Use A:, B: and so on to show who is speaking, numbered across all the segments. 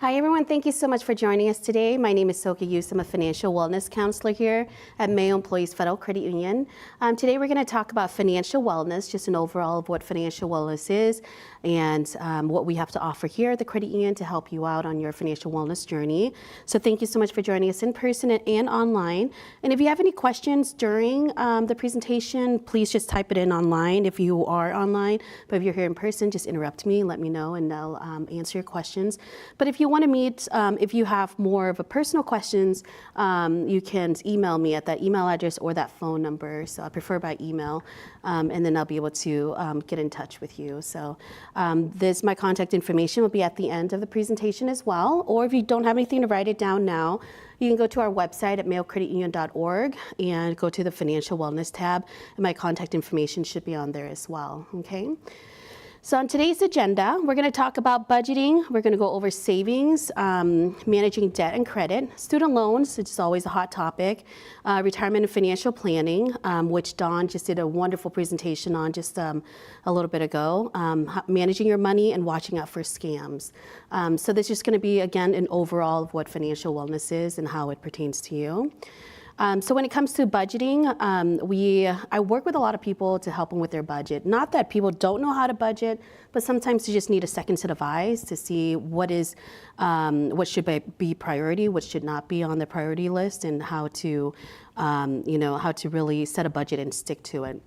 A: Hi everyone, thank you so much for joining us today. My name is Soka Yus. I'm a financial wellness counselor here at Mayo Employees Federal Credit Union. Today we're going to talk about financial wellness, just an overall of what financial wellness is and what we have to offer here at the credit union to help you out on your financial wellness journey. So thank you so much for joining us in person and online. And if you have any questions during the presentation, please just type it in online if you are online. But if you're here in person, just interrupt me, let me know, and I'll answer your questions. But if you want to meet, if you have more of a personal questions, you can email me at that email address or that phone number. So I prefer by email, and then I'll be able to get in touch with you. So my contact information will be at the end of the presentation as well. Or if you don't have anything to write it down now, you can go to our website at mayocreditunion.org and go to the financial wellness tab, and my contact information should be on there as well. Okay. So on today's agenda, we're going to talk about budgeting. We're going to go over savings, managing debt and credit, student loans, which is always a hot topic, retirement and financial planning, which Dawn just did a wonderful presentation on just a little bit ago, managing your money and watching out for scams. So this is just going to be, again, an overall of what financial wellness is and how it pertains to you. So when it comes to budgeting, I work with a lot of people to help them with their budget. Not that people don't know how to budget, but sometimes you just need a second set of eyes to see what should be priority, what should not be on the priority list, and how to really set a budget and stick to it.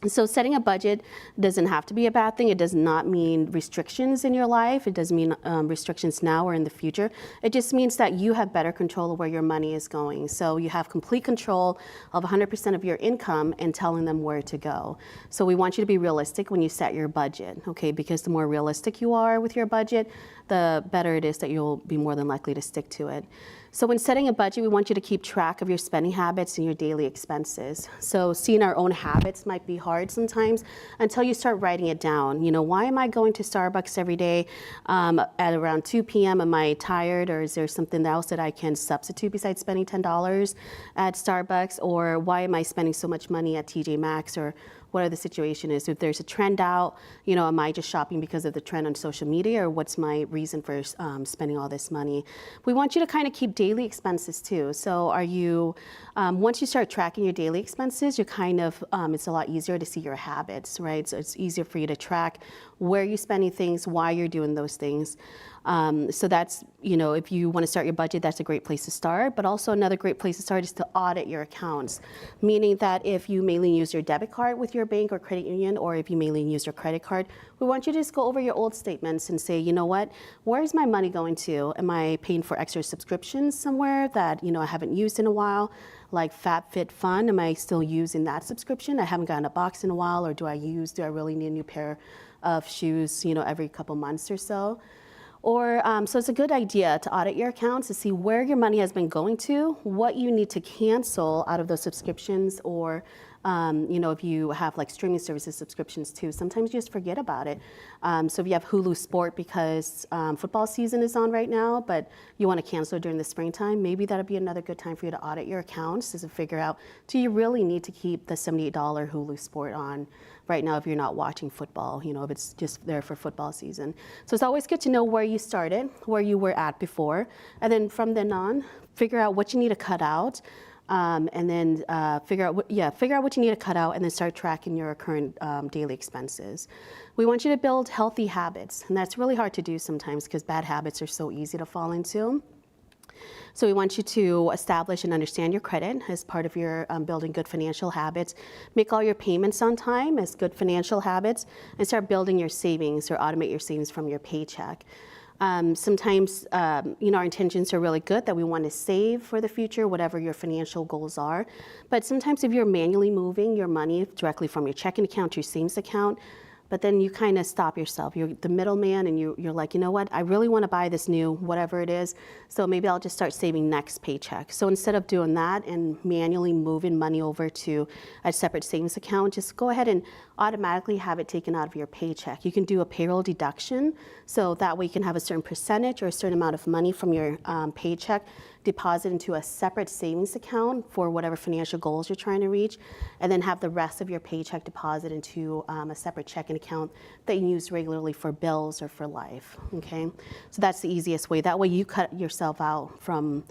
A: So setting a budget doesn't have to be a bad thing. It does not mean restrictions in your life. It doesn't mean restrictions now or in the future. It just means that you have better control of where your money is going. So you have complete control of 100% of your income and telling them where to go. So we want you to be realistic when you set your budget, okay? Because the more realistic you are with your budget, the better it is that you'll be more than likely to stick to it. So when setting a budget, we want you to keep track of your spending habits and your daily expenses. So seeing our own habits might be hard sometimes until you start writing it down. You know, why am I going to Starbucks every day at around 2 p.m.? Am I tired, or is there something else that I can substitute besides spending $10 at Starbucks? Or why am I spending so much money at TJ Maxx, or whatever the situation is? If there's a trend out, you know, am I just shopping because of the trend on social media, or what's my reason for spending all this money? We want you to kind of keep daily expenses too. So are you, once you start tracking your daily expenses, you're kind of, it's a lot easier to see your habits, right? So it's easier for you to track where you're spending things, why you're doing those things. So that's, you know, if you want to start your budget, that's a great place to start. But also another great place to start is to audit your accounts, meaning that if you mainly use your debit card with your bank or credit union, or if you mainly use your credit card, we want you to just go over your old statements and say, you know what, where is my money going to? Am I paying for extra subscriptions somewhere that, you know, I haven't used in a while? Like FabFitFun, am I still using that subscription? I haven't gotten a box in a while. Or do I really need a new pair of shoes, you know, every couple months or so? Or, so it's a good idea to audit your accounts to see where your money has been going to, what you need to cancel out of those subscriptions, or you know, if you have like streaming services subscriptions too, sometimes you just forget about it. So if you have Hulu Sport because football season is on right now, but you want to cancel during the springtime, maybe that'll be another good time for you to audit your accounts to figure out, do you really need to keep the $78 Hulu Sport on right now if you're not watching football, you know, if it's just there for football season. So it's always good to know where you started, where you were at before, and then from then on, figure out what you need to cut out. And then figure out what you need to cut out, and then start tracking your current daily expenses. We want you to build healthy habits, and that's really hard to do sometimes because bad habits are so easy to fall into. So we want you to establish and understand your credit as part of your building good financial habits. Make all your payments on time as good financial habits, and start building your savings, or automate your savings from your paycheck. Sometimes, you know, our intentions are really good, that we want to save for the future, whatever your financial goals are. But sometimes if you're manually moving your money directly from your checking account to your savings account, but then you kind of stop yourself. You're the middleman, and you're like, you know what, I really want to buy this new whatever it is, so maybe I'll just start saving next paycheck. So instead of doing that and manually moving money over to a separate savings account, just go ahead and automatically have it taken out of your paycheck. You can do a payroll deduction, so that way you can have a certain percentage or a certain amount of money from your paycheck deposit into a separate savings account for whatever financial goals you're trying to reach, and then have the rest of your paycheck deposit into a separate checking account that you use regularly for bills or for life, okay? So that's the easiest way. That way you cut yourself out from,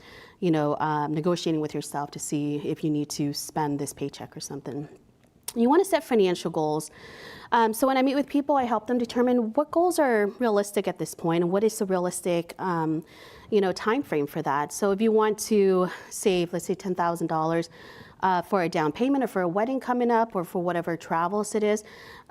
A: negotiating with yourself to see if you need to spend this paycheck or something. You want to set financial goals. So when I meet with people, I help them determine what goals are realistic at this point and what is the realistic time frame for that. So if you want to save, let's say $10,000 for a down payment or for a wedding coming up or for whatever travels it is,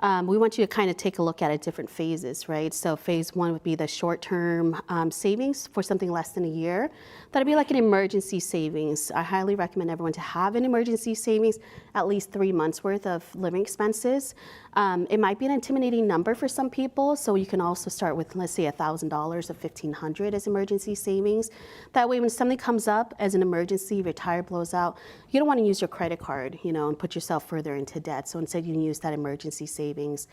A: we want you to kind of take a look at it different phases, right? So phase one would be the short-term savings for something less than a year. That'd be like an emergency savings. I highly recommend everyone to have an emergency savings, at least 3 months worth of living expenses. It might be an intimidating number for some people, so you can also start with, let's say, $1,000 or $1,500 as emergency savings. That way, when something comes up as an emergency, your tire blows out, you don't want to use your credit card, and put yourself further into debt. So instead, you can use that emergency savings.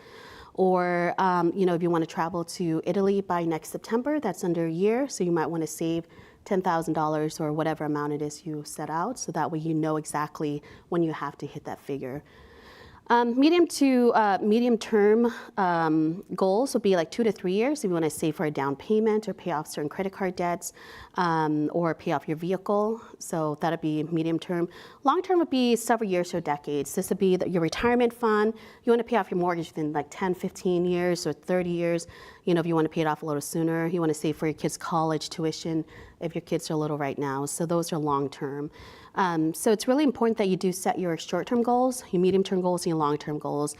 A: Or, if you want to travel to Italy by next September, that's under a year, so you might want to save $10,000 or whatever amount it is you set out, so that way you know exactly when you have to hit that figure. Medium term goals will be like 2 to 3 years if you want to save for a down payment or pay off certain credit card debts or pay off your vehicle. So that'd be medium term. Long term would be several years or decades. This would be your retirement fund. You want to pay off your mortgage within like 10, 15 years or 30 years. If you want to pay it off a little sooner. You want to save for your kids' college tuition if your kids are little right now. So those are long term. So it's really important that you do set your short-term goals, your medium-term goals, and your long-term goals,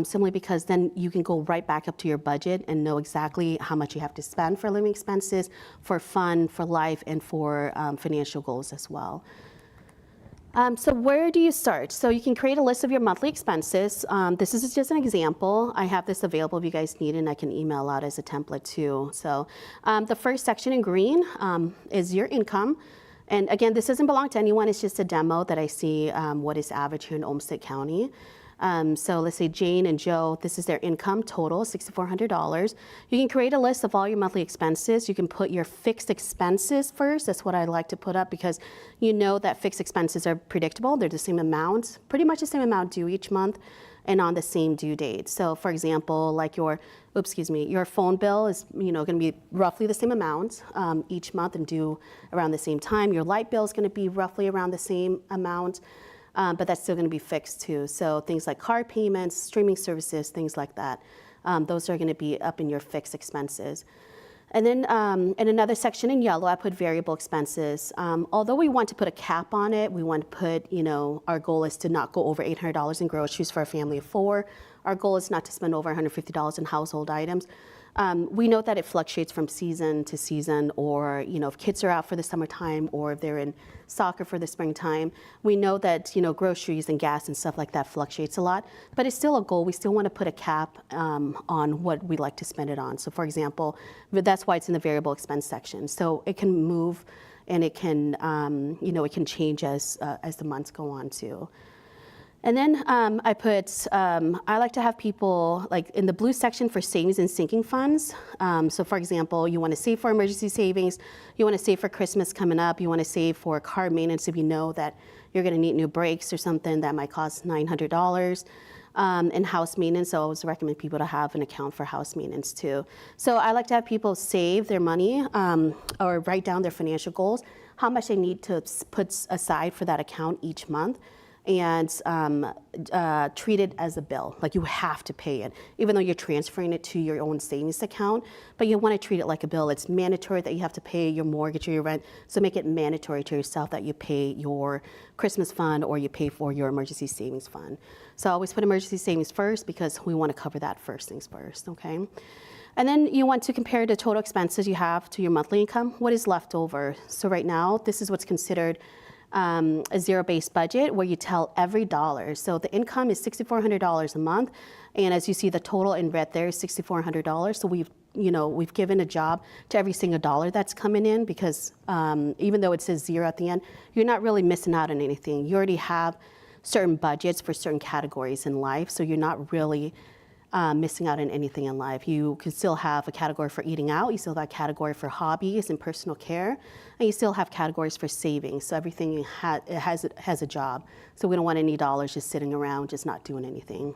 A: simply because then you can go right back up to your budget and know exactly how much you have to spend for living expenses, for fun, for life, and for financial goals as well. So where do you start? So you can create a list of your monthly expenses. This is just an example. I have this available if you guys need it, and I can email out as a template too. So the first section in green is your income. And again, this doesn't belong to anyone. It's just a demo that I see what is average here in Olmsted County. So let's say Jane and Joe, this is their income total, $6,400. You can create a list of all your monthly expenses. You can put your fixed expenses first. That's what I like to put up because you know that fixed expenses are predictable. They're the same amount, pretty much the same amount due each month and on the same due date. So for example, like your phone bill is going to be roughly the same amount each month and due around the same time. Your light bill is going to be roughly around the same amount, but that's still going to be fixed too. So things like car payments, streaming services, things like that, those are going to be up in your fixed expenses. And then in another section in yellow, I put variable expenses. Although we want to put a cap on it, we want to put, our goal is to not go over $800 in groceries for a family of 4. Our goal is not to spend over $150 in household items. We know that it fluctuates from season to season, or if kids are out for the summertime or if they're in soccer for the springtime. We know that groceries and gas and stuff like that fluctuates a lot, but it's still a goal. We still want to put a cap on what we like to spend it on. So for example, that's why it's in the variable expense section. So it can move and it can it can change as the months go on too. And then I like to have people like in the blue section for savings and sinking funds. So for example, you want to save for emergency savings, you want to save for Christmas coming up, you want to save for car maintenance if you know that you're going to need new brakes or something that might cost $900. And house maintenance, so I always recommend people to have an account for house maintenance too. So I like to have people save their money or write down their financial goals, how much they need to put aside for that account each month, and treat it as a bill. Like you have to pay it, even though you're transferring it to your own savings account, but you want to treat it like a bill. It's mandatory that you have to pay your mortgage or your rent, so make it mandatory to yourself that you pay your Christmas fund or you pay for your emergency savings fund. So I always put emergency savings first because we want to cover that first things first, okay? And then you want to compare the total expenses you have to your monthly income. What is left over? So right now, this is what's considered a zero-based budget where you tell every dollar. So the income is $6,400 a month, and as you see, the total in red there is $6,400. So we've given a job to every single dollar that's coming in because even though it says zero at the end, you're not really missing out on anything. You already have certain budgets for certain categories in life, so you're not really missing out on anything in life. You can still have a category for eating out, you still have a category for hobbies and personal care, and you still have categories for savings. So everything has a job. So we don't want any dollars just sitting around, just not doing anything.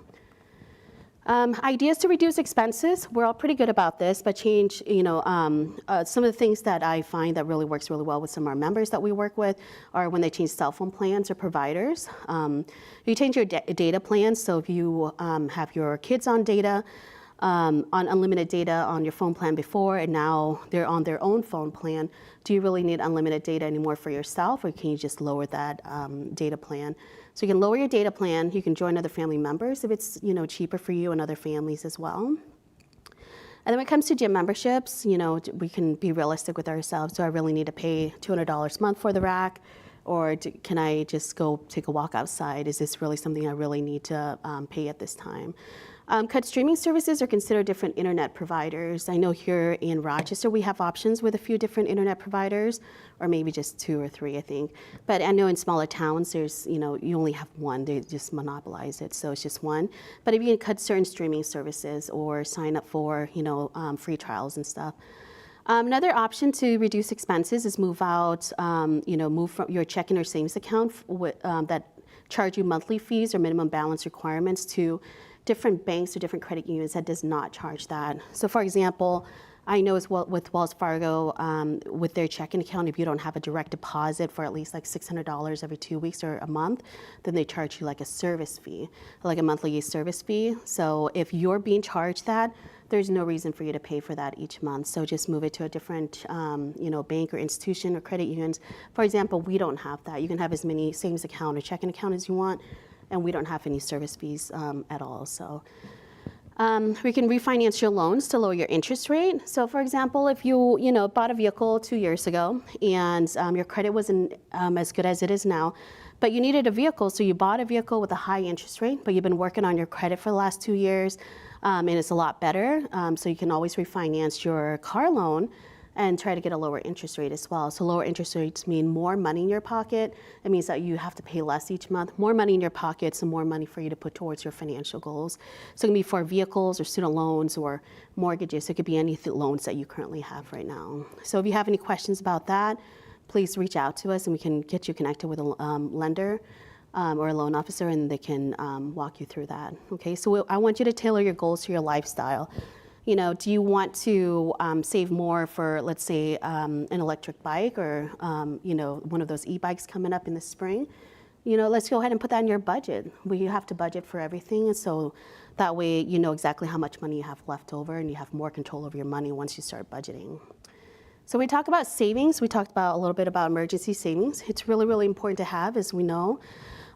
A: Ideas to reduce expenses. We're all pretty good about this, but change, some of the things that I find that really works really well with some of our members that we work with are when they change cell phone plans or providers. You change your data plans, so if you have your kids on data, on unlimited data on your phone plan before, and now they're on their own phone plan, do you really need unlimited data anymore for yourself, or can you just lower that data plan? So you can lower your data plan, you can join other family members if it's cheaper for you and other families as well. And then when it comes to gym memberships, we can be realistic with ourselves. Do I really need to pay $200 a month for the rack? Or can I just go take a walk outside? Is this really something I really need to pay at this time? Cut streaming services or consider different internet providers. I know here in Rochester we have options with a few different internet providers, or maybe just 2 or 3, I think. But I know in smaller towns there's, you only have one, they just monopolize it, so it's just one. But if you can cut certain streaming services or sign up for, free trials and stuff. Another option to reduce expenses is move out, move from your checking or savings account that charge you monthly fees or minimum balance requirements to different banks or different credit unions that does not charge that. So for example, I know as well with Wells Fargo, with their checking account, if you don't have a direct deposit for at least like $600 every 2 weeks or a month, then they charge you like a service fee, like a monthly service fee. So if you're being charged that, there's no reason for you to pay for that each month. So just move it to a different, bank or institution or credit unions. For example, we don't have that. You can have as many savings account or checking account as you want, and we don't have any service fees at all. So we can refinance your loans to lower your interest rate. So for example, if you bought a vehicle 2 years ago and your credit wasn't as good as it is now, but you needed a vehicle, so you bought a vehicle with a high interest rate, but you've been working on your credit for the last 2 years, and it's a lot better. So you can always refinance your car loan and try to get a lower interest rate as well. So lower interest rates mean more money in your pocket. It means that you have to pay less each month. More money in your pocket, so more money for you to put towards your financial goals. So it can be for vehicles or student loans or mortgages. So it could be any loans that you currently have right now. So if you have any questions about that, please reach out to us and we can get you connected with a lender or a loan officer, and they can walk you through that. Okay, so I want you to tailor your goals to your lifestyle. Do you want to save more for, let's say, an electric bike or, one of those e-bikes coming up in the spring? Let's go ahead and put that in your budget. You have to budget for everything, and so that way you know exactly how much money you have left over, and you have more control over your money once you start budgeting. So we talk about savings. We talked about a little bit about emergency savings. It's really, really important to have, as we know.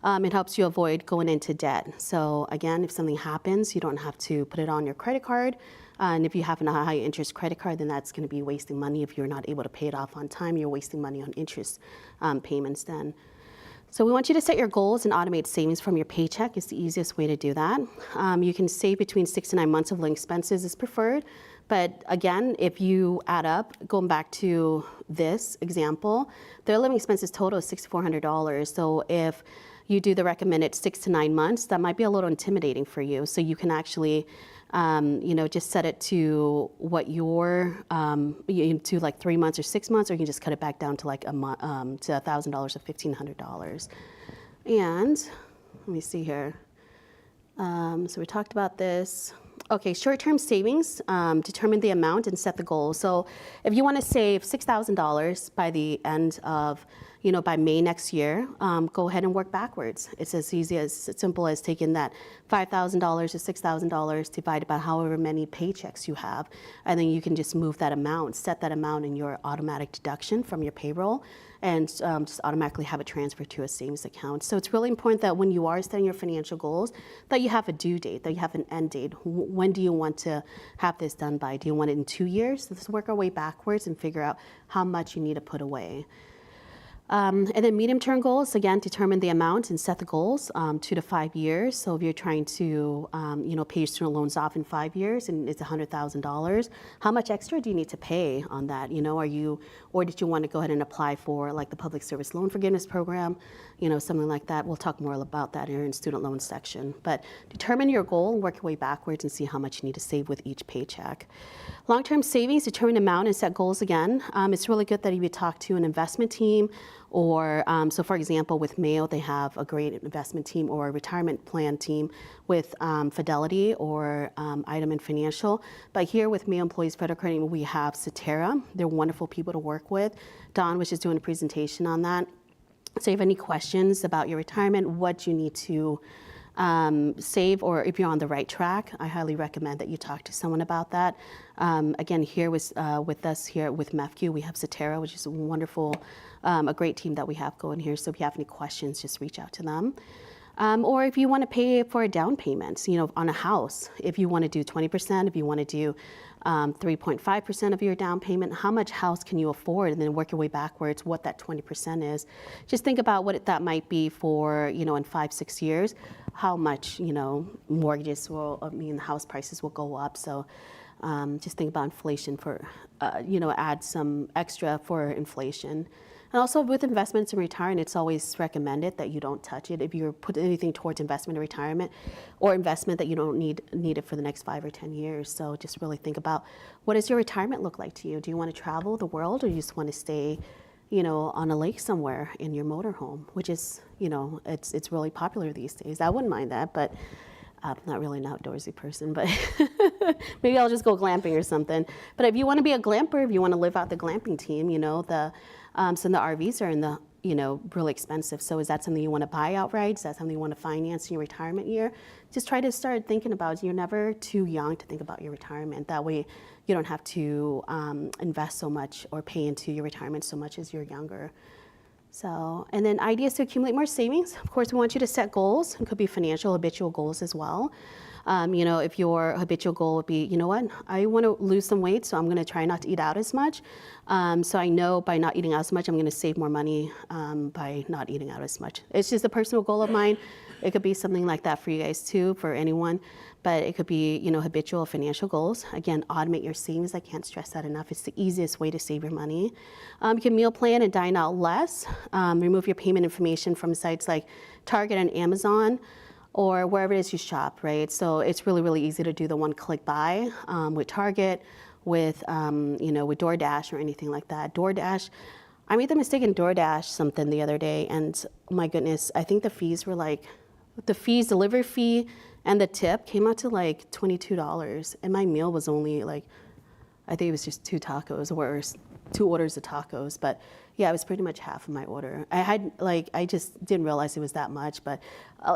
A: It helps you avoid going into debt. So again, if something happens, you don't have to put it on your credit card. And if you have a high interest credit card, then that's going to be wasting money. If you're not able to pay it off on time, you're wasting money on interest payments then. So we want you to set your goals and automate savings from your paycheck. It's the easiest way to do that. You can save between 6 to 9 months of living expenses is preferred. But again, if you add up, going back to this example, their living expenses total is $6,400. So if you do the recommended 6 to 9 months, that might be a little intimidating for you. So you can actually just set it to what your, to like 3 months or 6 months, or you can just cut it back down to like to $1,000 or $1,500. And let me see here. So we talked about this. Okay, short-term savings, determine the amount and set the goal. So if you want to save $6,000 by the end of, by May next year, go ahead and work backwards. It's as simple as taking that $5,000 or $6,000 divided by however many paychecks you have, and then you can just move that amount, set that amount in your automatic deduction from your payroll, and just automatically have it transferred to a savings account. So it's really important that when you are setting your financial goals, that you have a due date, that you have an end date. When do you want to have this done by? Do you want it in 2 years? Let's work our way backwards and figure out how much you need to put away. And then medium-term goals, again, determine the amount and set the goals, 2 to 5 years. So if you're trying to, pay your student loans off in 5 years and it's $100,000, how much extra do you need to pay on that? Or did you want to go ahead and apply for like the Public Service Loan Forgiveness Program, something like that? We'll talk more about that in student loan section. But determine your goal and work your way backwards and see how much you need to save with each paycheck. Long-term savings, determine amount and set goals again. It's really good that you would talk to an investment team or, so for example, with Mayo, they have a great investment team or a retirement plan team with Fidelity or Item and Financial. But here with Mayo Employees Federal Credit Union, we have Cetera. They're wonderful people to work with. Don was just doing a presentation on that. So if you have any questions about your retirement, what you need to save, or if you're on the right track, I highly recommend that you talk to someone about that. Again, here with us here with MEFCU, we have Cetera, which is a wonderful, a great team that we have going here. So if you have any questions, just reach out to them. Or if you want to pay for a down payment, on a house, if you want to do 20%, if you want to do 3.5% of your down payment, how much house can you afford, and then work your way backwards what that 20% is. Just think about what that might be for, in 5-6 years, how much, mortgages house prices will go up. So just think about inflation for, add some extra for inflation. And also with investments in retirement, it's always recommended that you don't touch it. If you're putting anything towards investment in retirement or investment that you don't need it for the next 5 or 10 years. So just really think about, what does your retirement look like to you? Do you want to travel the world, or you just want to stay, on a lake somewhere in your motorhome, which is, it's really popular these days. I wouldn't mind that, but I'm not really an outdoorsy person, but maybe I'll just go glamping or something. But if you want to be a glamper, if you want to live out the glamping team, some of the RVs are in the, really expensive. So is that something you want to buy outright? Is that something you want to finance in your retirement year? Just try to start thinking about, you're never too young to think about your retirement. That way you don't have to invest so much or pay into your retirement so much as you're younger. So, and then ideas to accumulate more savings. Of course, we want you to set goals. It could be financial, habitual goals as well. If your habitual goal would be, I want to lose some weight, so I'm going to try not to eat out as much. So I know by not eating out as much, I'm going to save more money by not eating out as much. It's just a personal goal of mine. It could be something like that for you guys too, for anyone. But it could be, habitual financial goals. Again, automate your savings. I can't stress that enough. It's the easiest way to save your money. You can meal plan and dine out less. Remove your payment information from sites like Target and Amazon, or wherever it is you shop, right? So it's really, really easy to do the one-click buy with Target, with DoorDash or anything like that. DoorDash, I made the mistake in DoorDash something the other day, and my goodness, I think the fees were like, delivery fee and the tip came out to like $22, and my meal was only like, I think it was just 2 tacos or 2 orders of tacos, but yeah, it was pretty much half of my order. I just didn't realize it was that much, but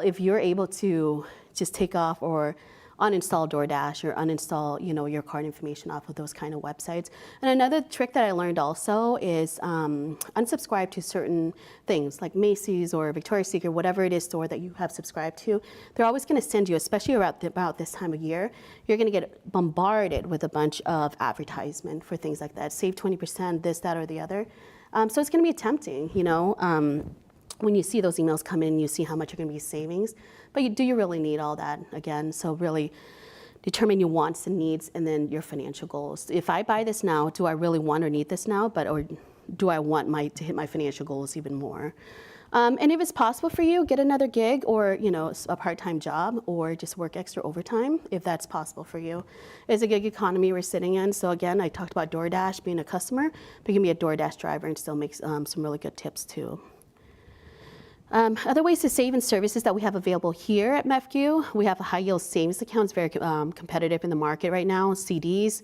A: if you're able to just take off or uninstall DoorDash or uninstall, your card information off of those kind of websites. And another trick that I learned also is unsubscribe to certain things like Macy's or Victoria's Secret, whatever it is store that you have subscribed to. They're always going to send you, especially about this time of year, you're going to get bombarded with a bunch of advertisement for things like that. Save 20%, this, that, or the other. So it's going to be tempting, when you see those emails come in, you see how much you're going to be savings. But do you really need all that? Again, so really determine your wants and needs, and then your financial goals. If I buy this now, do I really want or need this now? Or do I want to hit my financial goals even more? And if it's possible for you, get another gig or a part-time job, or just work extra overtime if that's possible for you. It's a gig economy we're sitting in. So again, I talked about DoorDash being a customer, but you can be a DoorDash driver and still make some really good tips too. Other ways to save in services that we have available here at MEFCU, we have a high yield savings account. It's very competitive in the market right now. CDs,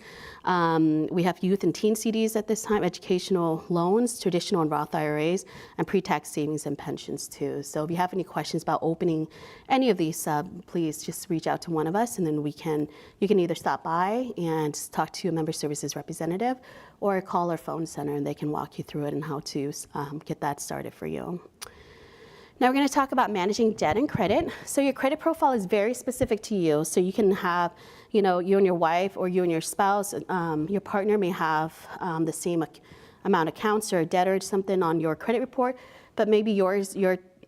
A: we have youth and teen CDs at this time, educational loans, traditional and Roth IRAs, and pre-tax savings and pensions too. So if you have any questions about opening any of these, please just reach out to one of us, and then you can either stop by and talk to a member services representative, or call our phone center and they can walk you through it and how to get that started for you. Now we're going to talk about managing debt and credit. So your credit profile is very specific to you. So you can have, you and your wife, or you and your spouse, your partner may have the same amount of accounts or debt or something on your credit report, but maybe your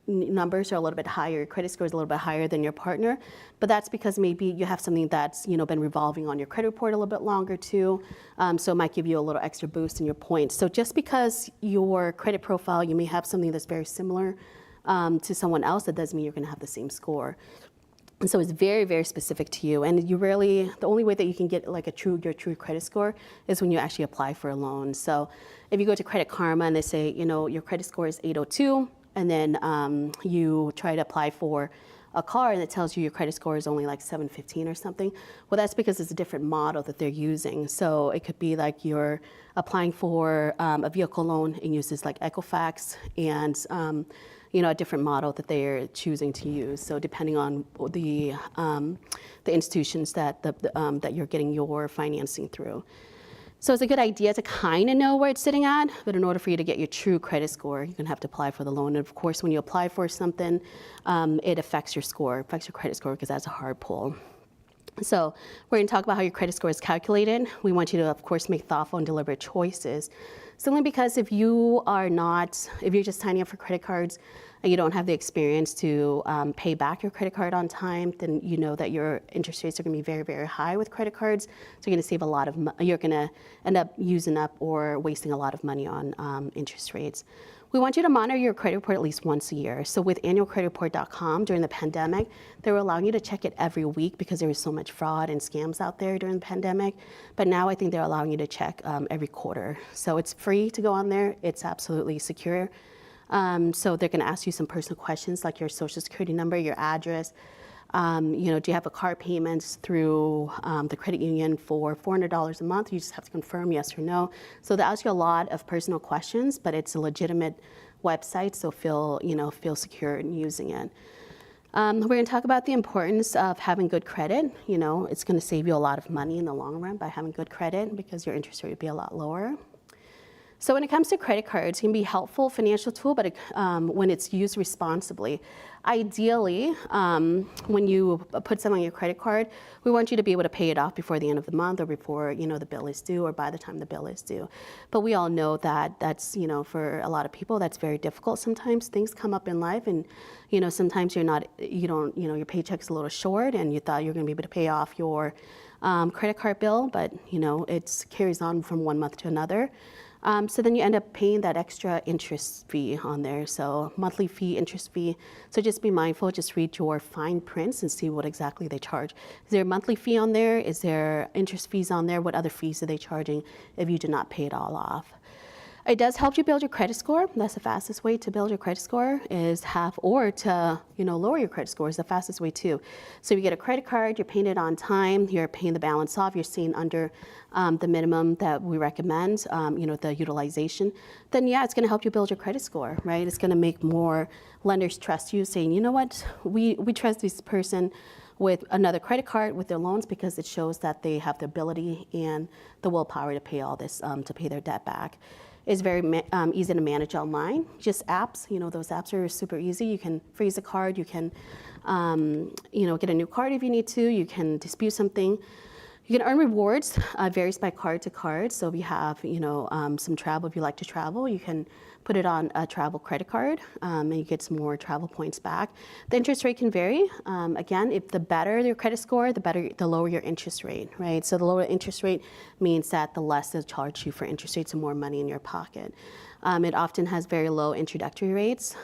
A: numbers are a little bit higher, your credit score is a little bit higher than your partner, but that's because maybe you have something that's been revolving on your credit report a little bit longer too, so it might give you a little extra boost in your points. So just because your credit profile, you may have something that's very similar to someone else, that doesn't mean you're going to have the same score. And so it's very, very specific to you. And the only way that you can get like your true credit score is when you actually apply for a loan. So if you go to Credit Karma and they say, your credit score is 802, and then you try to apply for a car and it tells you your credit score is only like 715 or something, well, that's because it's a different model that they're using. So it could be like you're applying for a vehicle loan and uses like Equifax and a different model that they're choosing to use. So depending on the institutions that you're getting your financing through. So it's a good idea to kind of know where it's sitting at, but in order for you to get your true credit score, you're going to have to apply for the loan. And of course, when you apply for something, it affects your score, affects your credit score, because that's a hard pull. So we're going to talk about how your credit score is calculated. We want you to, of course, make thoughtful and deliberate choices. Simply because if you're just signing up for credit cards and you don't have the experience to pay back your credit card on time, then you know that your interest rates are going to be very, very high with credit cards. So you're going to save a lot of you're going to end up using up or wasting a lot of money on interest rates. We want you to monitor your credit report at least once a year. So with annualcreditreport.com, during the pandemic, they were allowing you to check it every week because there was so much fraud and scams out there during the pandemic. But now I think they're allowing you to check every quarter. So it's free to go on there. It's absolutely secure. So they're going to ask you some personal questions like your social security number, your address. Do you have a car payments through the credit union for $400 a month? You just have to confirm yes or no. So they ask you a lot of personal questions, but it's a legitimate website, so feel secure in using it. We're going to talk about the importance of having good credit. It's going to save you a lot of money in the long run by having good credit because your interest rate would be a lot lower. So when it comes to credit cards, it can be a helpful financial tool, but when it's used responsibly. Ideally, when you put something on your credit card, we want you to be able to pay it off before the end of the month or before the bill is due or by the time the bill is due. But we all know that that's for a lot of people that's very difficult. Sometimes things come up in life, and sometimes your paycheck's a little short, and you thought you were going to be able to pay off your credit card bill, but it carries on from one month to another. So then you end up paying that extra interest fee on there. So monthly fee, interest fee. So just be mindful, just read your fine prints and see what exactly they charge. Is there a monthly fee on there? Is there interest fees on there? What other fees are they charging if you do not pay it all off? It does help you build your credit score. That's the fastest way to build your credit score to lower your credit score is the fastest way too. So you get a credit card, you're paying it on time, you're paying the balance off, you're staying under the minimum that we recommend, the utilization, then yeah, it's going to help you build your credit score, right? It's going to make more lenders trust you, saying, you know what, we trust this person with another credit card with their loans because it shows that they have the ability and the willpower to pay all this, to pay their debt back. It's very easy to manage online. Just apps, those apps are super easy. You can freeze a card. You can, get a new card if you need to. You can dispute something. You can earn rewards. Varies by card to card. So if you have, some travel, if you like to travel, you can put it on a travel credit card, and you get some more travel points back. The interest rate can vary. Again, if the better your credit score, the lower your interest rate, right? So the lower interest rate means that the less they'll charge you for interest rates and more money in your pocket. It often has very low introductory rates,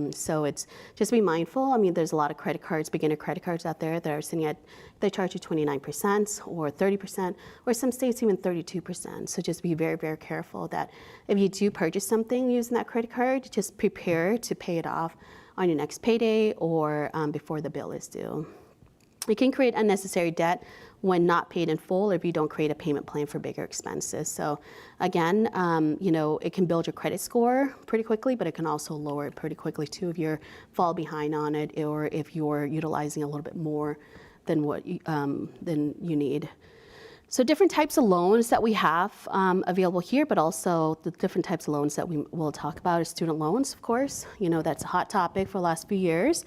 A: so it's just be mindful. I mean, there's a lot of credit cards, beginner credit cards out there that are sitting at, they charge you 29% or 30%, or some states even 32%. So just be very, very careful that if you do purchase something using that credit card, just prepare to pay it off on your next payday or before the bill is due. It can create unnecessary debt when not paid in full, or if you don't create a payment plan for bigger expenses. So again, it can build your credit score pretty quickly, but it can also lower it pretty quickly too if you fall behind on it, or if you're utilizing a little bit more than what than you need. So different types of loans that we have available here, but also the different types of loans that we will talk about is student loans, of course. You know, that's a hot topic for the last few years.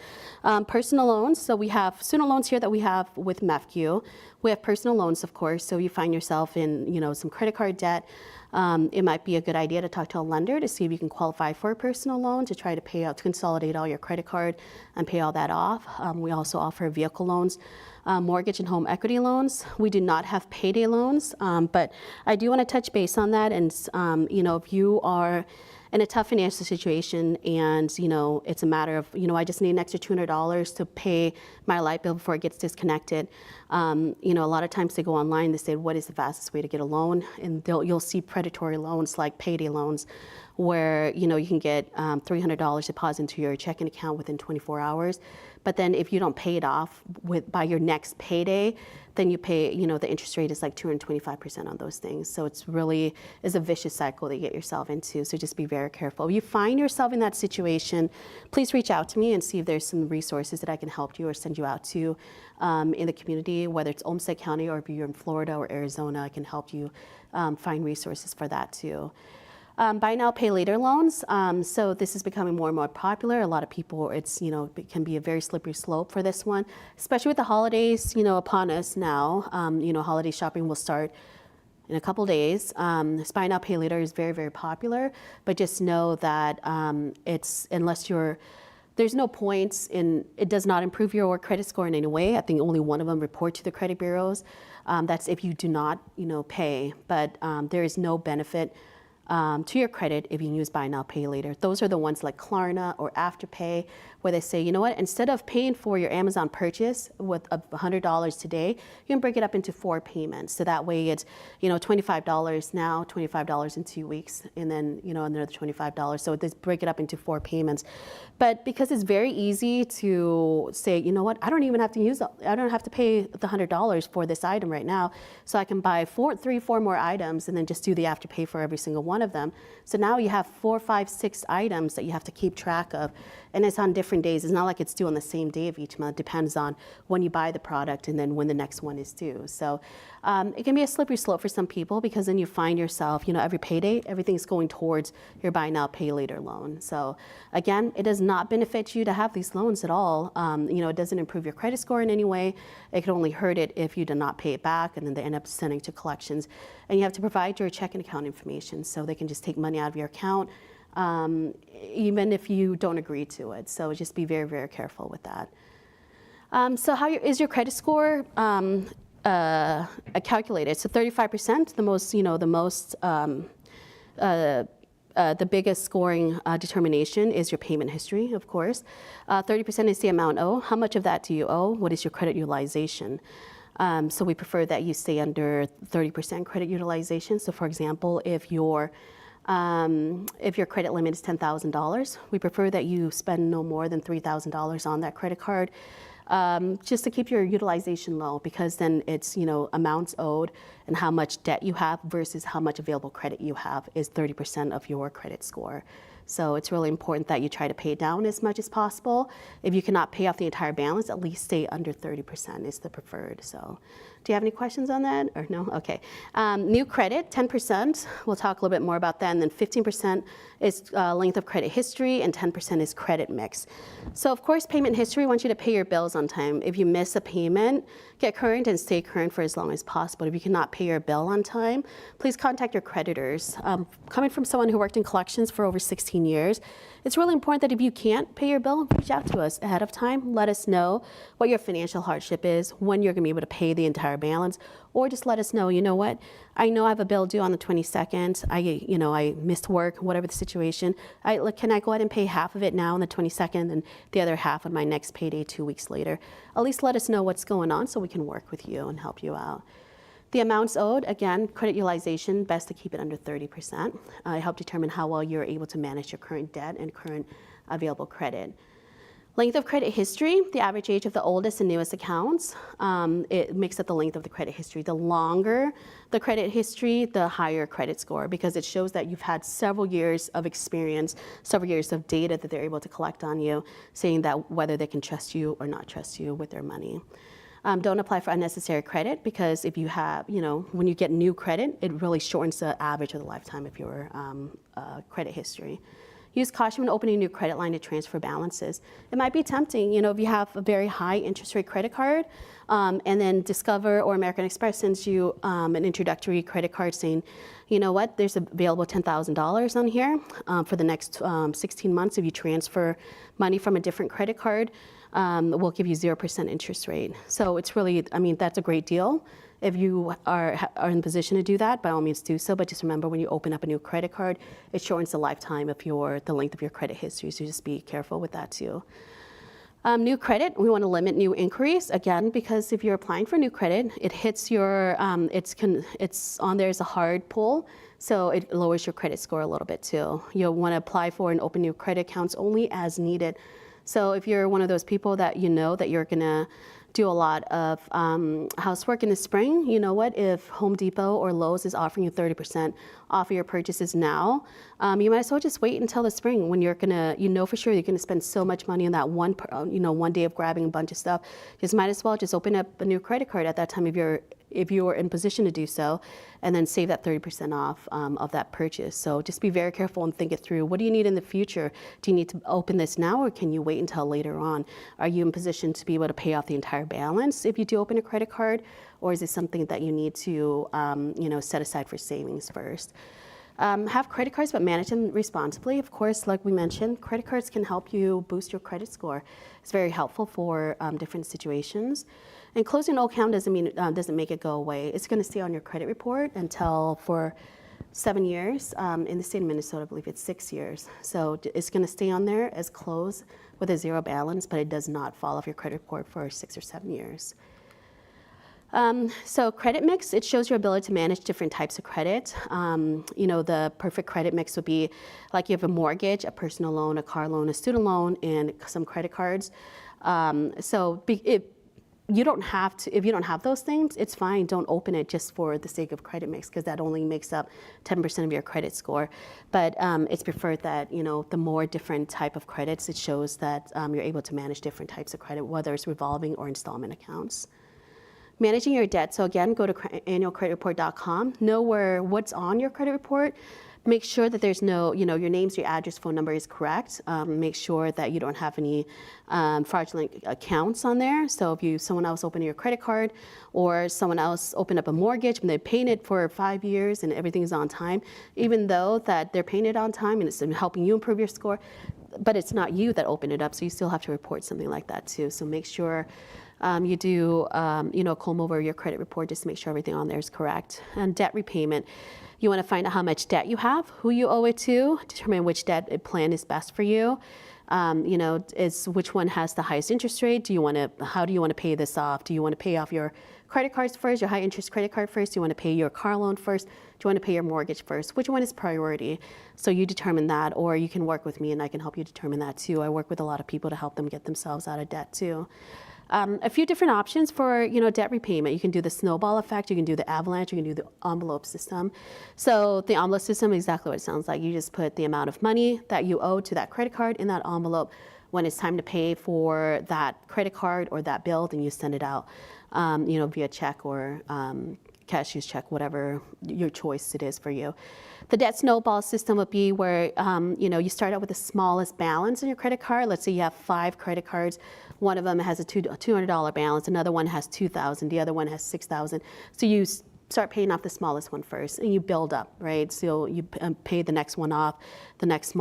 A: Personal loans, so we have student loans here that we have with MEFCU. We have personal loans, of course, so you find yourself in, you know, some credit card debt. It might be a good idea to talk to a lender to see if you can qualify for a personal loan to try to pay out, to consolidate all your credit card and pay all that off. We also offer vehicle loans, mortgage and home equity loans. We do not have payday loans, but I do want to touch base on that. And, you know, if you are in a tough financial situation and, you know, it's a matter of, you know, I just need an extra $200 to pay my light bill before it gets disconnected. You know, a lot of times they go online, they say, what is the fastest way to get a loan? And you'll see predatory loans like payday loans where, you know, you can get $300 deposit into your checking account within 24 hours. But then if you don't pay it off by your next payday, then you pay, you know, the interest rate is like 225% on those things. So it's really is a vicious cycle that you get yourself into. So just be very careful. If you find yourself in that situation, please reach out to me and see if there's some resources that I can help you or send you out to in the community, whether it's Olmsted County or if you're in Florida or Arizona, I can help you find resources for that too. Buy now, pay later loans. So this is becoming more and more popular. A lot of people, it's, you know, it can be a very slippery slope for this one, especially with the holidays, you know, upon us now. You know, holiday shopping will start in a couple days. This buy now, pay later is very, very popular, but just know that it's, unless you're, there's no points in, it does not improve your credit score in any way. I think only one of them report to the credit bureaus. That's if you do not, you know, pay, but there is no benefit to your credit if you use buy now, pay later. Those are the ones like Klarna or Afterpay, where they say, you know what, instead of paying for your Amazon purchase with $100 today, you can break it up into 4 payments. So that way it's, you know, $25 now, $25 in 2 weeks, and then, you know, another $25. So they break it up into 4 payments. But because it's very easy to say, you know what, I don't even have to use, I don't have to pay the $100 for this item right now. So I can buy 4 more items and then just do the Afterpay for every single one of them. So now you have 4, 5, 6 items that you have to keep track of. And it's on different days. It's not like it's due on the same day of each month. It depends on when you buy the product and then when the next one is due. So it can be a slippery slope for some people because then you find yourself, you know, every payday, everything's going towards your buy now, pay later loan. So again, it does not benefit you to have these loans at all. You know, it doesn't improve your credit score in any way. It can only hurt it if you do not pay it back, and then they end up sending to collections. And you have to provide your checking account information so they can just take money out of your account, even if you don't agree to it. So just be very, very careful with that. So how is your credit score calculated? So 35%, the most, you know, the biggest scoring determination is your payment history, of course. 30% is the amount owed. How much of that do you owe? What is your credit utilization? So we prefer that you stay under 30% credit utilization. So for example, if your credit limit is $10,000, we prefer that you spend no more than $3,000 on that credit card, just to keep your utilization low, because then it's, you know, amounts owed and how much debt you have versus how much available credit you have is 30% of your credit score. So it's really important that you try to pay it down as much as possible. If you cannot pay off the entire balance, at least stay under 30% is the preferred. So do you have any questions on that or no? Okay. New credit, 10%. We'll talk a little bit more about that. And then 15% is length of credit history and 10% is credit mix. So of course, payment history wants you to pay your bills on time. If you miss a payment, get current and stay current for as long as possible. If you cannot pay your bill on time, please contact your creditors. Coming from someone who worked in collections for over 16 years, it's really important that if you can't pay your bill, reach out to us ahead of time. Let us know what your financial hardship is, when you're gonna be able to pay the entire balance, or just let us know, you know what, I know I have a bill due on the 22nd, I missed work, whatever the situation, can I go ahead and pay half of it now on the 22nd and the other half on my next payday 2 weeks later? At least let us know what's going on so we can work with you and help you out. The amounts owed, again, credit utilization, best to keep it under 30%. Help determine how well you're able to manage your current debt and current available credit. Length of credit history, the average age of the oldest and newest accounts, it makes up the length of the credit history. The longer the credit history, the higher credit score, because it shows that you've had several years of experience, several years of data that they're able to collect on you, saying that whether they can trust you or not trust you with their money. Don't apply for unnecessary credit because if you have, when you get new credit, it really shortens the average of the lifetime of your credit history. Use caution when opening a new credit line to transfer balances. It might be tempting, if you have a very high interest rate credit card, and then Discover or American Express sends you an introductory credit card saying, you know what, there's available $10,000 on here for the next 16 months if you transfer money from a different credit card. We'll give you 0% interest rate. So it's really, that's a great deal. If you are in position to do that, by all means do so. But just remember, when you open up a new credit card, it shortens the lifetime of the length of your credit history. So just be careful with that too. New credit, we want to limit new inquiries again because if you're applying for new credit, it hits your, it's on there as a hard pull, so it lowers your credit score a little bit too. You'll want to apply for and open new credit accounts only as needed. So if you're one of those people that that you're gonna do a lot of housework in the spring, you know what, if Home Depot or Lowe's is offering you 30% off of your purchases now, you might as well just wait until the spring when you're gonna, for sure you're gonna spend so much money on that one day of grabbing a bunch of stuff. Just might as well just open up a new credit card at that time if you are in position to do so, and then save that 30% off of that purchase. So just be very careful and think it through. What do you need in the future? Do you need to open this now, or can you wait until later on? Are you in position to be able to pay off the entire balance if you do open a credit card, or is it something that you need to set aside for savings first? Have credit cards, but manage them responsibly. Of course, like we mentioned, credit cards can help you boost your credit score. It's very helpful for different situations. And closing an old account doesn't make it go away. It's going to stay on your credit report for 7 years. In the state of Minnesota, I believe it's 6 years. So it's going to stay on there as closed with a zero balance, but it does not fall off your credit report for 6 or 7 years. So credit mix, it shows your ability to manage different types of credit. The perfect credit mix would be like you have a mortgage, a personal loan, a car loan, a student loan, and some credit cards. If you don't have those things, it's fine. Don't open it just for the sake of credit mix because that only makes up 10% of your credit score. But it's preferred that, the more different type of credits, it shows that you're able to manage different types of credit, whether it's revolving or installment accounts. Managing your debt. So again, go to annualcreditreport.com. Know what's on your credit report. Make sure that there's no, your names, your address, phone number is correct. Make sure that you don't have any fraudulent accounts on there. So if someone else opened your credit card or someone else opened up a mortgage and they paid it for 5 years and everything's on time, even though that they're paying it on time and it's helping you improve your score, but it's not you that opened it up, so you still have to report something like that too. So make sure you do, a comb over your credit report just to make sure everything on there is correct. And debt repayment. You want to find out how much debt you have, who you owe it to, determine which debt plan is best for you. Which one has the highest interest rate? How do you want to pay this off? Do you want to pay off your credit cards first, your high interest credit card first? Do you want to pay your car loan first? Do you want to pay your mortgage first? Which one is priority? So you determine that, or you can work with me and I can help you determine that too. I work with a lot of people to help them get themselves out of debt too. A few different options for debt repayment. You can do the snowball effect, you can do the avalanche, you can do the envelope system. So the envelope system, exactly what it sounds like. You just put the amount of money that you owe to that credit card in that envelope. When it's time to pay for that credit card or that bill, then you send it out, via check or cashier's check, whatever your choice it is for you. The debt snowball system would be where you start out with the smallest balance in your credit card. Let's say you have 5 credit cards. One of them has a $200 balance. Another one has $2,000. The other one has $6,000. So you start paying off the smallest one first, and you build up, right? So you pay the next one off, the next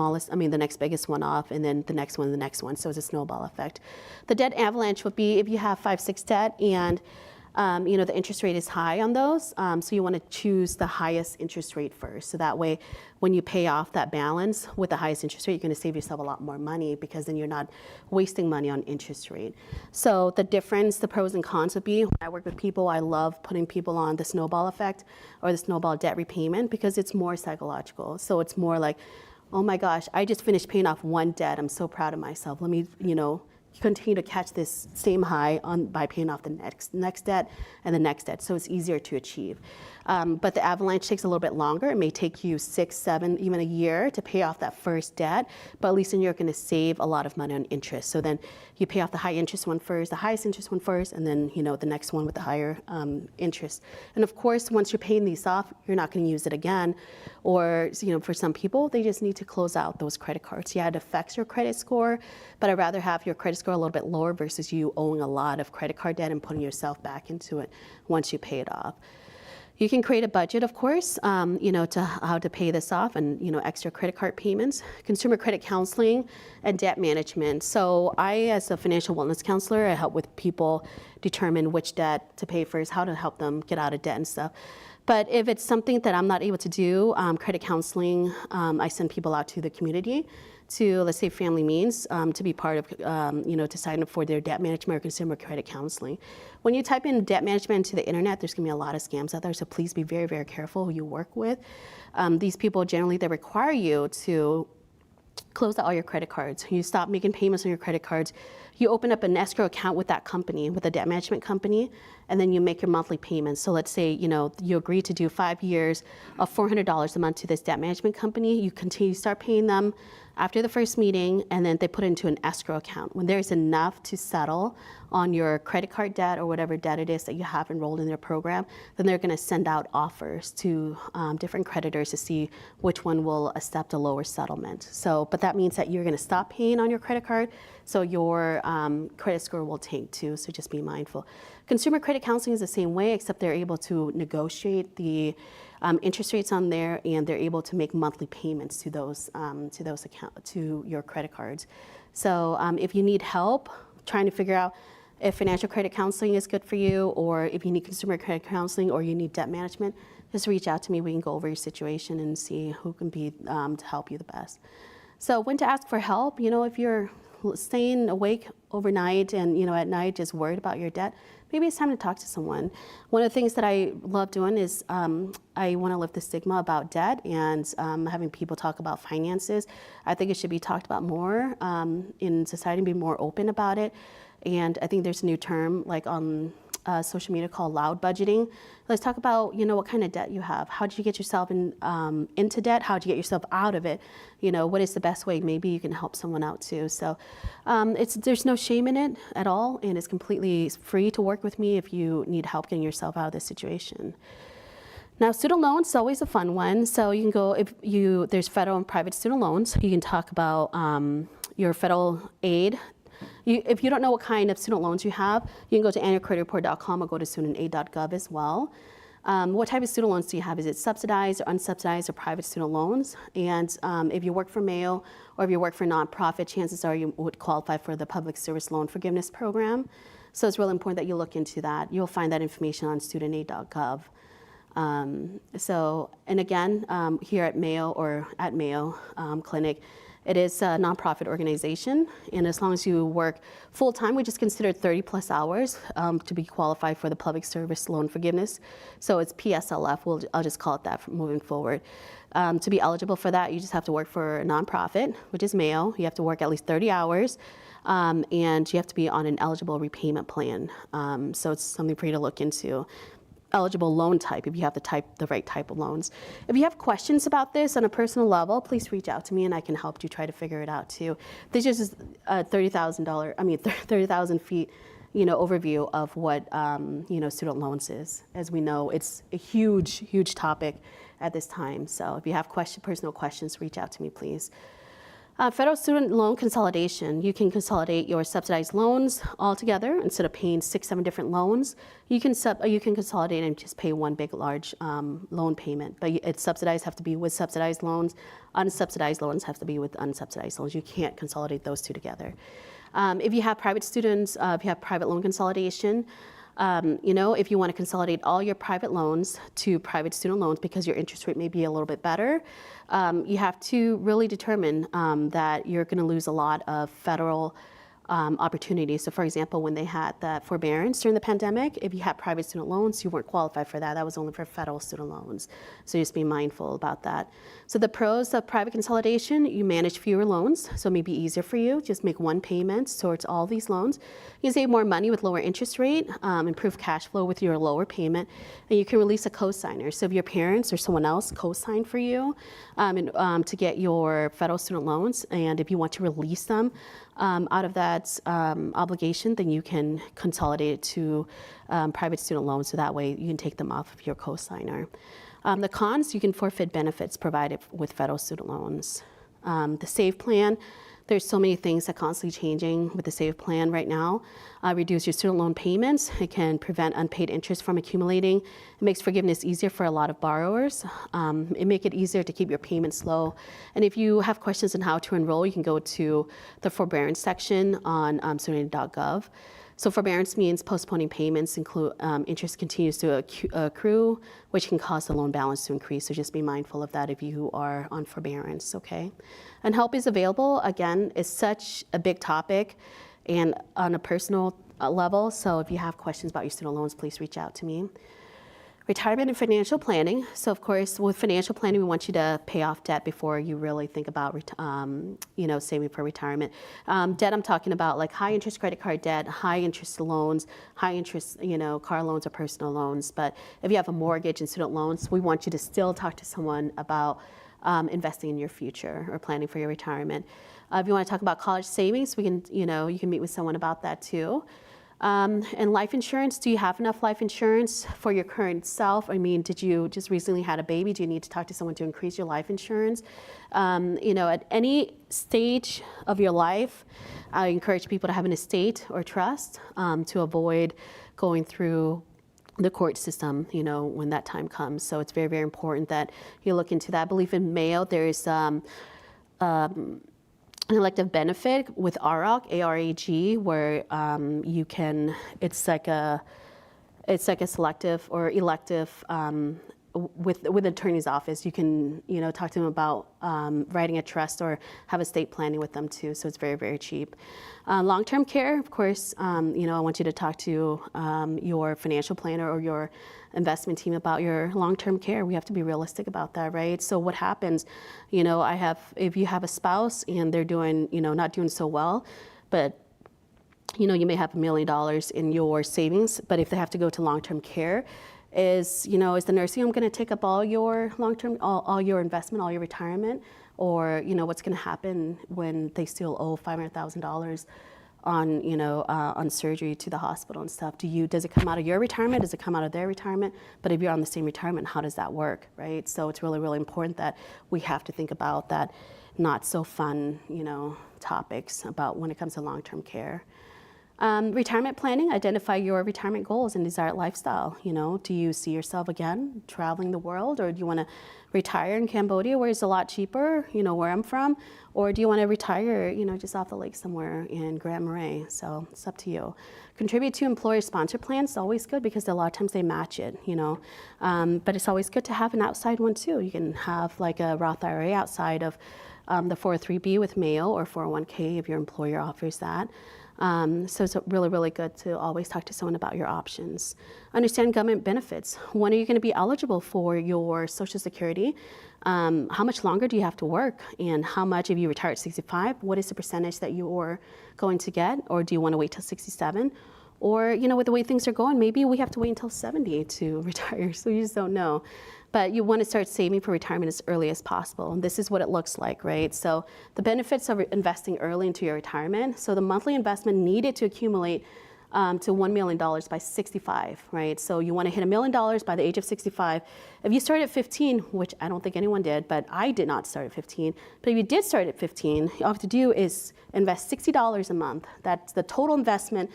A: biggest one off, and then the next one. So it's a snowball effect. The debt avalanche would be if you have 5, 6 debt and the interest rate is high on those. So you want to choose the highest interest rate first. So that way, when you pay off that balance with the highest interest rate, you're going to save yourself a lot more money because then you're not wasting money on interest rate. So the difference, the pros and cons would be, when I work with people, I love putting people on the snowball effect or the snowball debt repayment because it's more psychological. So it's more like, oh my gosh, I just finished paying off one debt. I'm so proud of myself. Let me, continue to catch this same high by paying off the next debt and the next debt, so it's easier to achieve. But the avalanche takes a little bit longer. It may take you 6, 7, even a year to pay off that first debt, but at least then you're going to save a lot of money on interest. So then you pay off the high interest one first, the highest interest one first, and then the next one with the higher interest. And of course, once you're paying these off, you're not going to use it again. Or for some people, they just need to close out those credit cards. Yeah, it affects your credit score, but I'd rather have your credit score a little bit lower versus you owing a lot of credit card debt and putting yourself back into it once you pay it off. You can create a budget, of course, to how to pay this off and, extra credit card payments, consumer credit counseling, and debt management. So I, as a financial wellness counselor, I help with people determine which debt to pay first, how to help them get out of debt and stuff. But if it's something that I'm not able to do, credit counseling, I send people out to the community to, let's say, Family Means, to be part of, to sign up for their debt management or consumer credit counseling. When you type in debt management into the internet, there's gonna be a lot of scams out there, so please be very, very careful who you work with. These people generally, they require you to close out all your credit cards. You stop making payments on your credit cards. You open up an escrow account with that company, with a debt management company, and then you make your monthly payments. So let's say, you agree to do 5 years of $400 a month to this debt management company. You continue to start paying them after the first meeting, and then they put it into an escrow account. When there's enough to settle on your credit card debt or whatever debt it is that you have enrolled in their program, then they're gonna send out offers to different creditors to see which one will accept a lower settlement. But that means that you're gonna stop paying on your credit card, so your credit score will tank too, so just be mindful. Consumer credit counseling is the same way, except they're able to negotiate the interest rates on there, and they're able to make monthly payments to those to your credit cards. So if you need help trying to figure out if financial credit counseling is good for you, or if you need consumer credit counseling, or you need debt management, just reach out to me. We can go over your situation and see who can be to help you the best. So when to ask for help, if you're staying awake overnight and at night just worried about your debt, maybe it's time to talk to someone. One of the things that I love doing is I want to lift the stigma about debt and having people talk about finances. I think it should be talked about more in society, and be more open about it. And I think there's a new term like on social media called loud budgeting. Let's talk about what kind of debt you have. How did you get yourself into debt? How did you get yourself out of it? What is the best way? Maybe you can help someone out too. So there's no shame in it at all, and it's completely free to work with me if you need help getting yourself out of this situation. Now, student loans is always a fun one. So you can go, there's federal and private student loans. You can talk about your federal aid. If you don't know what kind of student loans you have, you can go to annualcreditreport.com or go to studentaid.gov as well. What type of student loans do you have? Is it subsidized or unsubsidized or private student loans? And if you work for Mayo or if you work for a nonprofit, chances are you would qualify for the Public Service Loan Forgiveness Program. So it's really important that you look into that. You'll find that information on studentaid.gov. And again, here at Mayo or at Mayo Clinic, it is a nonprofit organization, and as long as you work full-time, we just consider 30 plus hours to be qualified for the Public Service Loan Forgiveness. So it's PSLF, I'll just call it that from moving forward. To be eligible for that, you just have to work for a nonprofit, which is Mayo. You have to work at least 30 hours, and you have to be on an eligible repayment plan. So it's something for you to look into. Eligible loan type, if you have the right type of loans. If you have questions about this on a personal level, please reach out to me and I can help you try to figure it out too. This is a 30,000 feet, overview of what, student loans is. As we know, it's a huge, huge topic at this time. So if you have personal questions, reach out to me, please. Federal student loan consolidation. You can consolidate your subsidized loans all together instead of paying 6, 7 different loans. You can consolidate and just pay one big, large loan payment. But it's subsidized, have to be with subsidized loans. Unsubsidized loans have to be with unsubsidized loans. You can't consolidate those two together. If you have private students, if you have private loan consolidation, if you want to consolidate all your private loans to private student loans because your interest rate may be a little bit better, you have to really determine that you're going to lose a lot of federal opportunities. So for example, when they had that forbearance during the pandemic, if you had private student loans, you weren't qualified for that. That was only for federal student loans. So just be mindful about that. So the pros of private consolidation, you manage fewer loans, so it may be easier for you. Just make one payment towards all these loans. You can save more money with lower interest rate, improve cash flow with your lower payment, and you can release a co-signer. So if your parents or someone else co-sign for you to get your federal student loans, and if you want to release them out of that obligation, then you can consolidate it to private student loans, so that way you can take them off of your co-signer. The cons, you can forfeit benefits provided with federal student loans. The SAVE plan, there's so many things that are constantly changing with the SAVE plan right now. Reduce your student loan payments. It can prevent unpaid interest from accumulating. It makes forgiveness easier for a lot of borrowers. It makes it easier to keep your payments low. And if you have questions on how to enroll, you can go to the forbearance section on Serenity.gov. So forbearance means postponing payments, include interest continues to accrue, which can cause the loan balance to increase. So just be mindful of that if you are on forbearance, okay? And help is available. Again, it's such a big topic and on a personal level. So if you have questions about your student loans, please reach out to me. Retirement and financial planning. So of course, with financial planning, we want you to pay off debt before you really think about, saving for retirement. Debt, I'm talking about like high interest credit card debt, high interest loans, high interest, car loans or personal loans. But if you have a mortgage and student loans, we want you to still talk to someone about investing in your future or planning for your retirement. If you want to talk about college savings, we can, you can meet with someone about that too. And life insurance, do you have enough life insurance for your current self? I mean, did you just recently had a baby? Do you need to talk to someone to increase your life insurance? At any stage of your life, I encourage people to have an estate or trust to avoid going through the court system, when that time comes. So it's very, very important that you look into that. I believe in Mayo, there's an elective benefit with ARAG, A-R-A-G, where you can, it's like a selective or elective with the attorney's office. You can, talk to them about writing a trust or have estate planning with them too. So it's very, very cheap. Long-term care, of course, I want you to talk to your financial planner or your investment team about your long-term care. We have to be realistic about that, right? So what happens, if you have a spouse and they're doing, not doing so well, but you may have $1 million in your savings, but if they have to go to long-term care, is the nursing home going to take up all your long-term, all your investment, all your retirement? Or, what's going to happen when they still owe $500,000 on surgery to the hospital and stuff? Does it come out of your retirement? Does it come out of their retirement? But if you're on the same retirement, how does that work, right? So it's really, really important that we have to think about that not so fun, topics about when it comes to long-term care. Retirement planning, identify your retirement goals and desired lifestyle. Do you see yourself again traveling the world, or do you want to retire in Cambodia where it's a lot cheaper, where I'm from, or do you want to retire, just off the lake somewhere in Grand Marais? So it's up to you. Contribute to employer sponsor plans is always good because a lot of times they match it, but it's always good to have an outside one too. You can have like a Roth IRA outside of the 403B with Mayo or 401k if your employer offers that. So it's really, really good to always talk to someone about your options. Understand government benefits. When are you going to be eligible for your Social Security? How much longer do you have to work? And how much, if you retire at 65, what is the percentage that you're going to get? Or do you want to wait till 67? Or, with the way things are going, maybe we have to wait until 70 to retire, so you just don't know. But you want to start saving for retirement as early as possible. And this is what it looks like, right? So the benefits of investing early into your retirement. So the monthly investment needed to accumulate to $1 million by 65, right? So you want to hit $1 million by the age of 65. If you start at 15, which I don't think anyone did, but I did not start at 15. But if you did start at 15, all you have to do is invest $60 a month. That's the total investment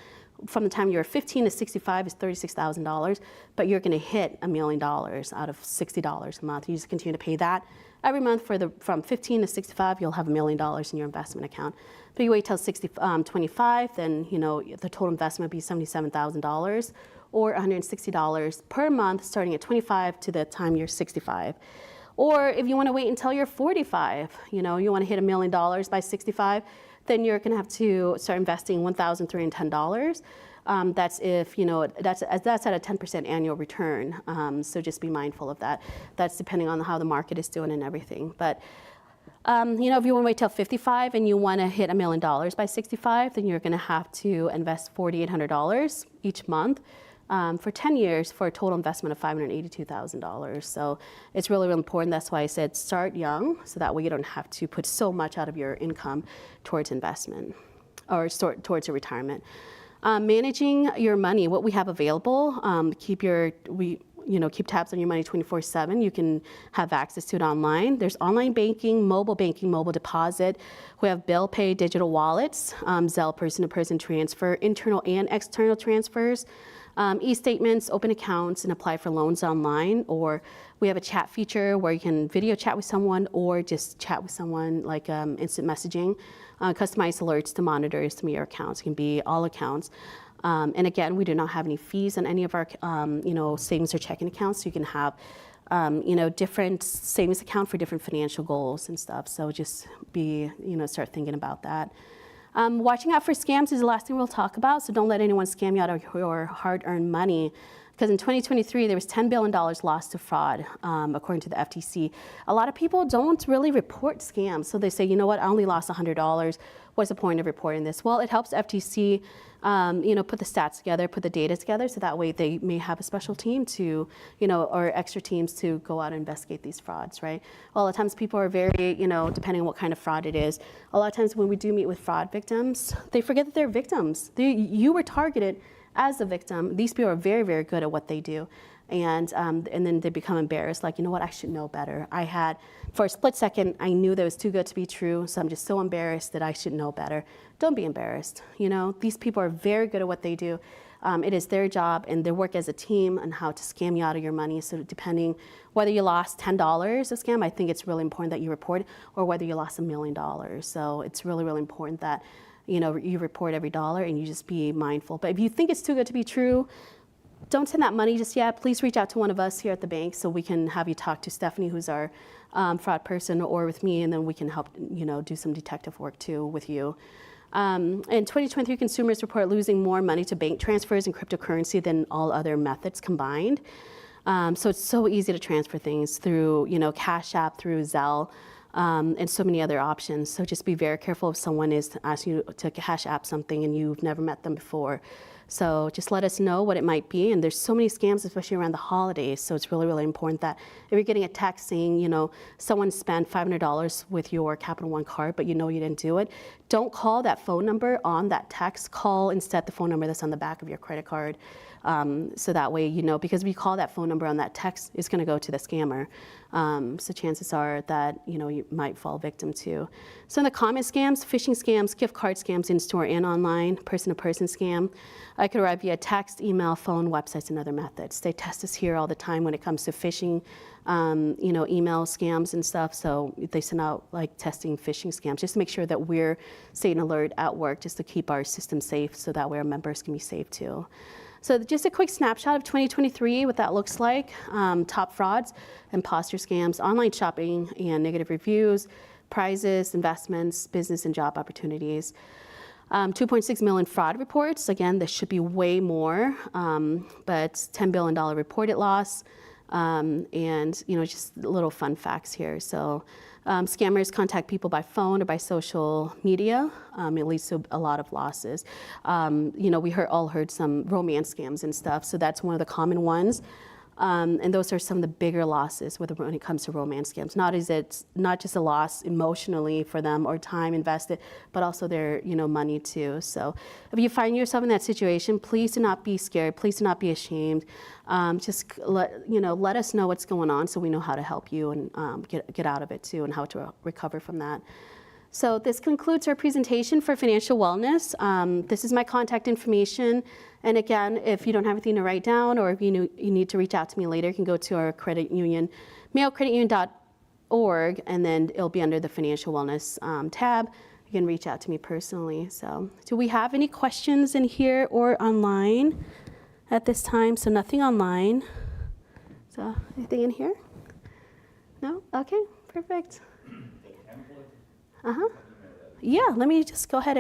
A: from the time you're 15 to 65 is $36,000, but you're going to hit $1 million out of $60 a month. You just continue to pay that every month from 15 to 65. You'll have $1 million in your investment account. But you wait till 25, then the total investment would be $77,000 or $160 per month, starting at 25 to the time you're 65. Or if you want to wait until you're 45, you want to hit $1 million by 65. then you're going to have to start investing $1,310. That's if, that's at a 10% annual return. So just be mindful of that. That's depending on how the market is doing and everything. But if you want to wait till 55 and you want to hit $1 million by 65, then you're going to have to invest $4,800 each month for 10 years for a total investment of $582,000. So it's really, really important. That's why I said start young, so that way you don't have to put so much out of your income towards investment or towards your retirement. Managing your money, what we have available, keep tabs on your money 24/7. You can have access to it online. There's online banking, mobile deposit. We have bill pay, digital wallets, Zelle person-to-person transfer, internal and external transfers, e-statements, open accounts, and apply for loans online. Or we have a chat feature where you can video chat with someone or just chat with someone like instant messaging. Customized alerts to monitor some of your accounts. It can be all accounts. And again, we do not have any fees on any of our, savings or checking accounts. So you can have, different savings account for different financial goals and stuff. So just start thinking about that. Watching out for scams is the last thing we'll talk about. So don't let anyone scam you out of your hard-earned money. Because in 2023, there was $10 billion lost to fraud, according to the FTC. A lot of people don't really report scams. So they say, you know what, I only lost $100. What's the point of reporting this? Well, it helps FTC, put the stats together, put the data together, so that way they may have a special team to, or extra teams to go out and investigate these frauds, right? A lot of times people are very, depending on what kind of fraud it is, a lot of times when we do meet with fraud victims, they forget that they're victims. You were targeted as a victim. These people are very, very good at what they do. And then they become embarrassed, like, you know what, I should know better. For a split second, I knew that it was too good to be true, so I'm just so embarrassed that I should know better. Don't be embarrassed. These people are very good at what they do. It is their job and their work as a team on how to scam you out of your money. So depending whether you lost $10 of scam, I think it's really important that you report, or whether you lost $1 million. So it's really, really important that you report every dollar and you just be mindful. But if you think it's too good to be true, don't send that money just yet. Please reach out to one of us here at the bank so we can have you talk to Stephanie, who's our fraud person, or with me, and then we can help do some detective work too with you. In 2023, consumers report losing more money to bank transfers and cryptocurrency than all other methods combined. So it's so easy to transfer things through Cash App, through Zelle, and so many other options. So just be very careful if someone is asking you to Cash App something and you've never met them before. So just let us know what it might be. And there's so many scams, especially around the holidays. So it's really, really important that if you're getting a text saying, someone spent $500 with your Capital One card, but you didn't do it, don't call that phone number on that text. Call instead the phone number that's on the back of your credit card. So that way, because if you call that phone number on that text, it's going to go to the scammer. So chances are that, you might fall victim to. So in the common scams, phishing scams, gift card scams in-store and online, person-to-person scam, I could arrive via text, email, phone, websites, and other methods. They test us here all the time when it comes to phishing, email scams and stuff. So they send out testing phishing scams just to make sure that we're staying alert at work, just to keep our system safe, so that way our members can be safe too. So just a quick snapshot of 2023, what that looks like. Top frauds, imposter scams, online shopping and negative reviews, prizes, investments, business and job opportunities. 2.6 million fraud reports. Again, there should be way more, but $10 billion reported loss. And just little fun facts here. So scammers contact people by phone or by social media. It leads to a lot of losses. We all heard some romance scams and stuff. So that's one of the common ones. And those are some of the bigger losses when it comes to romance scams. Not just a loss emotionally for them or time invested, but also their money too. So if you find yourself in that situation, please do not be scared. Please do not be ashamed. Just let us know what's going on so we know how to help you and get out of it too, and how to recover from that. So this concludes our presentation for financial wellness. This is my contact information. And again, if you don't have anything to write down, or if you need to reach out to me later, you can go to our credit union, mayocreditunion.org, and then it'll be under the financial wellness tab. You can reach out to me personally. So do we have any questions in here or online at this time? So nothing online. So anything in here? No? Okay, perfect. Yeah, let me just go ahead